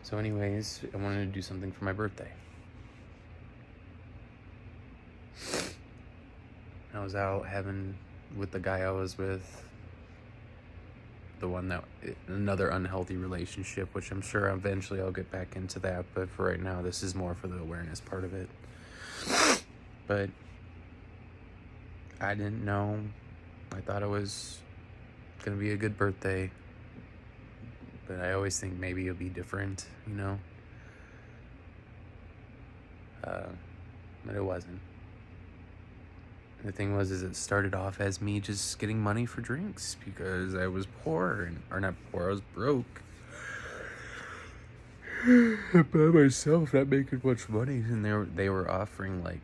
So anyways, I wanted to do something for my birthday. I was out having with the guy I was with, the one that another unhealthy relationship, which I'm sure eventually I'll get back into that, but for right now this is more for the awareness part of it. But I didn't know. I thought it was gonna be a good birthday, but I always think maybe it'll be different, but it wasn't. The thing was, it started off as me just getting money for drinks because I was poor, or not poor, I was broke. By myself, not making much money, and they were offering I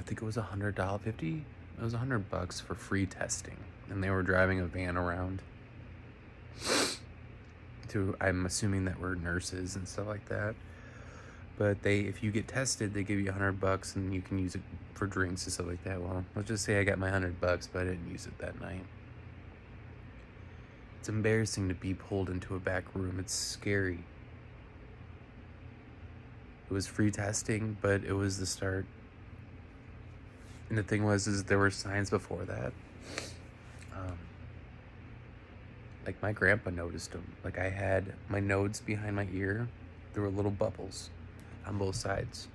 think it was $100, it was $100 for free testing, and they were driving a van around to, I'm assuming that were nurses and stuff like that. But if you get tested, they give you $100 and you can use it for drinks and stuff like that. Well, let's just say I got my $100, but I didn't use it that night. It's embarrassing to be pulled into a back room. It's scary. It was free testing, but it was the start. And the thing was, there were signs before that. My grandpa noticed them. I had my nodes behind my ear. There were little bubbles on both sides.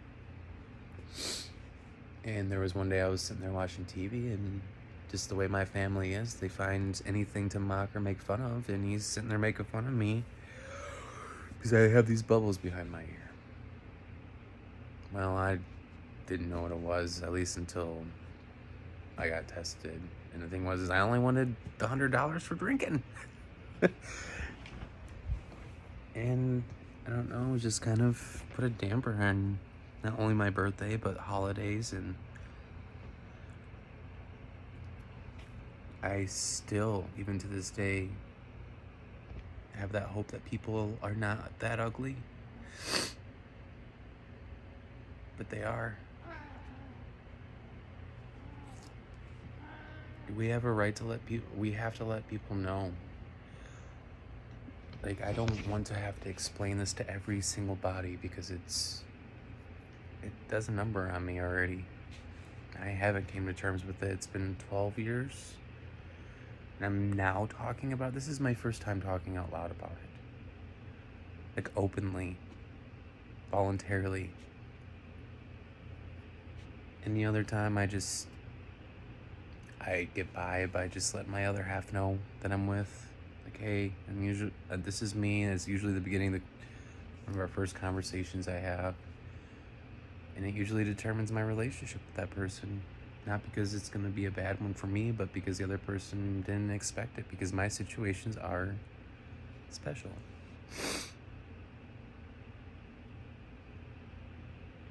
And there was one day I was sitting there watching TV, and just the way my family is, they find anything to mock or make fun of, and he's sitting there making fun of me because I have these bubbles behind my ear. Well, I didn't know what it was, at least until I got tested. And the thing was, I only wanted the $100 for drinking. And I don't know, just kind of put a damper on not only my birthday, but holidays. And I still, even to this day, have that hope that people are not that ugly. But they are. We have a right to we have to let people know. I don't want to have to explain this to every single body because it does a number on me already. I haven't came to terms with it. It's been 12 years. And I'm now talking about it. This is my first time talking out loud about it. Openly. Voluntarily. Any other time I get by just letting my other half know that I'm with. Hey, I'm usually, this is me. It's usually the beginning of our first conversations I have. And it usually determines my relationship with that person. Not because it's going to be a bad one for me, but because the other person didn't expect it. Because my situations are special.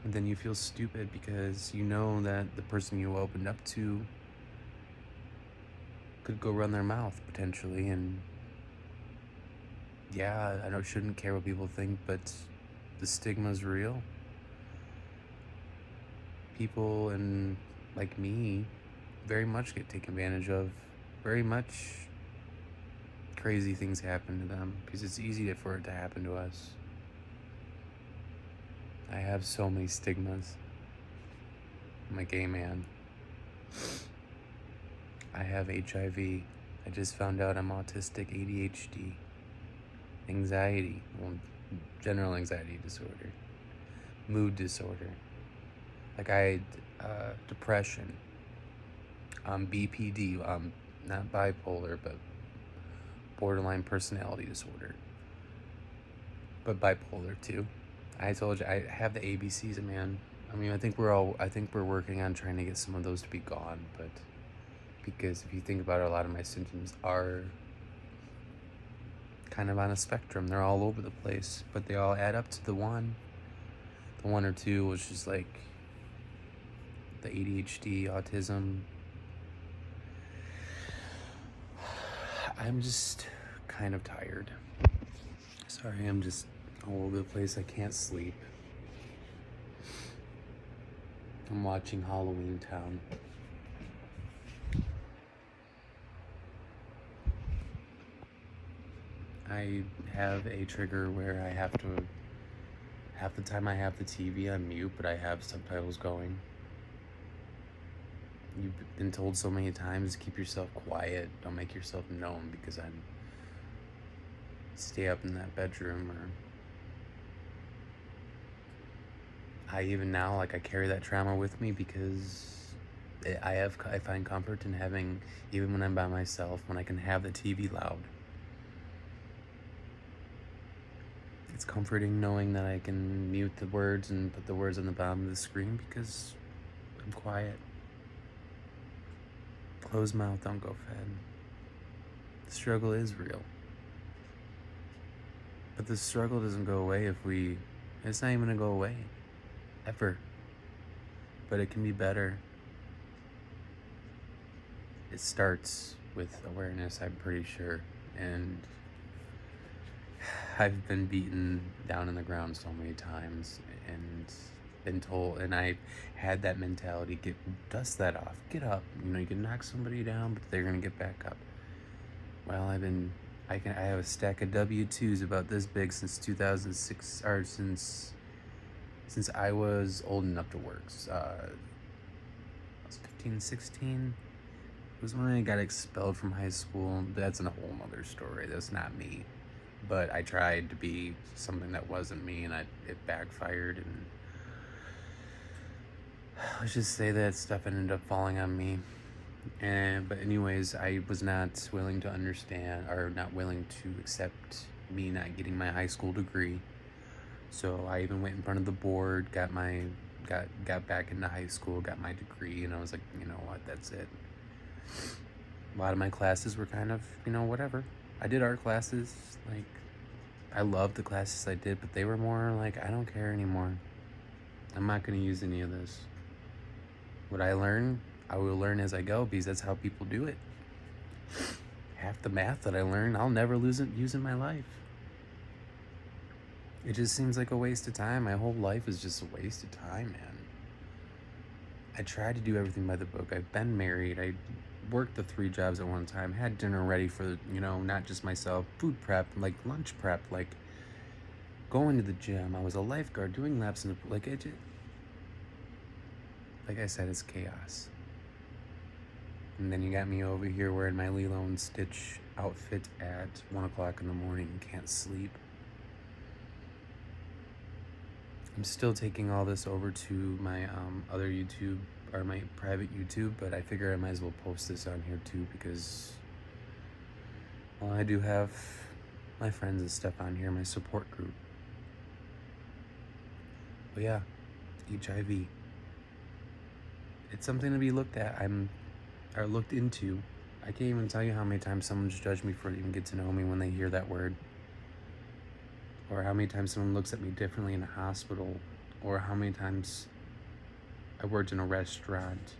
And then you feel stupid because you know that the person you opened up to could go run their mouth potentially, and yeah, I shouldn't care what people think, but the stigma's real. People like me very much get taken advantage of. Very much crazy things happen to them because it's easy for it to happen to us. I have so many stigmas. I'm a gay man. I have HIV. I just found out I'm autistic, ADHD, anxiety, general anxiety disorder, mood disorder. I had depression, BPD, not bipolar, but borderline personality disorder, but bipolar too. I told you, I have the ABCs, man. I think we're working on trying to get some of those to be gone, but because if you think about it, a lot of my symptoms are kind of on a spectrum. They're all over the place, but they all add up to the one or two, which is the ADHD, autism. I'm just kind of tired. Sorry, I'm just all over the place. I can't sleep. I'm watching Halloween Town. I have a trigger where I have to, half the time I have the TV on mute, but I have subtitles going. You've been told so many times, keep yourself quiet, don't make yourself known, because I'd stay up in that bedroom. Or I even now, like, I carry that trauma with me because I find comfort in having, even when I'm by myself, when I can have the TV loud. It's comforting knowing that I can mute the words and put the words on the bottom of the screen because I'm quiet. Closed mouth, don't go fed. The struggle is real. But the struggle doesn't go away it's not even gonna go away. Ever. But it can be better. It starts with awareness, I'm pretty sure. And I've been beaten down in the ground so many times and been told, and I had that mentality, dust that off, get up. You can knock somebody down, but they're gonna get back up. Well, I have a stack of W-2s about this big since 2006, or since I was old enough to work. I was 15, 16. It was when I got expelled from high school. That's a whole nother story. That's not me. But I tried to be something that wasn't me, and it backfired. And let's just say that stuff ended up falling on me. But anyways, I was not willing to understand, or not willing to accept me not getting my high school degree. So I even went in front of the board, got back into high school, got my degree, and I was like, you know what, that's it. A lot of my classes were kind of, whatever. I did art classes, like, I loved the classes I did, but they were more like, I don't care anymore. I'm not going to use any of this. What I learn, I will learn as I go, because that's how people do it. Half the math that I learned, I'll never use in my life. It just seems like a waste of time. My whole life is just a waste of time, man. I tried to do everything by the book. I've been married. I worked the 3 jobs at one time, had dinner ready for, not just myself, food prep, like lunch prep, like going to the gym. I was a lifeguard doing laps in the pool. Like I said, it's chaos. And then you got me over here wearing my Lilo and Stitch outfit at 1 o'clock in the morning and can't sleep. I'm still taking all this over to my other YouTube, or my private YouTube, but I figure I might as well post this on here too, because, well, I do have my friends and stuff on here, my support group. But yeah, HIV. It's something to be looked at, or looked into. I can't even tell you how many times someone's judged me for even get to know me when they hear that word. Or how many times someone looks at me differently in a hospital, or how many times I worked in a restaurant.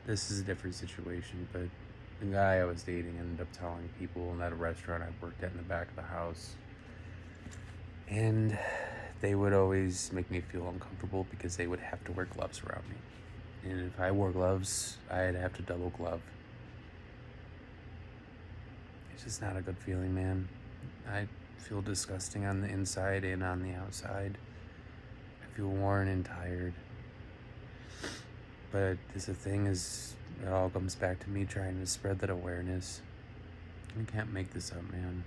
This is a different situation, but the guy I was dating ended up telling people in that restaurant I worked at in the back of the house. And they would always make me feel uncomfortable because they would have to wear gloves around me. And if I wore gloves, I'd have to double glove. It's just not a good feeling, man. I feel disgusting on the inside and on the outside. I feel worn and tired. But the thing is, it all comes back to me trying to spread that awareness. I can't make this up, man.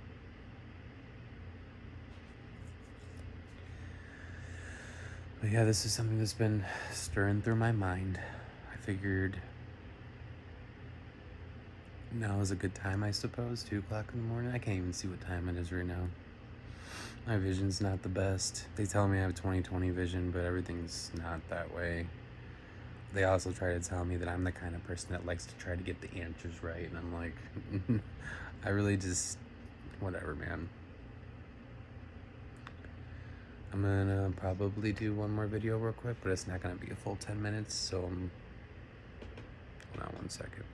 But yeah, this is something that's been stirring through my mind. I figured now is a good time, I suppose. 2 o'clock in the morning. I can't even see what time it is right now. My vision's not the best. They tell me I have 20/20 vision, but everything's not that way. They also try to tell me that I'm the kind of person that likes to try to get the answers right, and I'm like, I really just, whatever, man. I'm gonna probably do one more video real quick, but it's not gonna be a full 10 minutes, so hold on 1 second.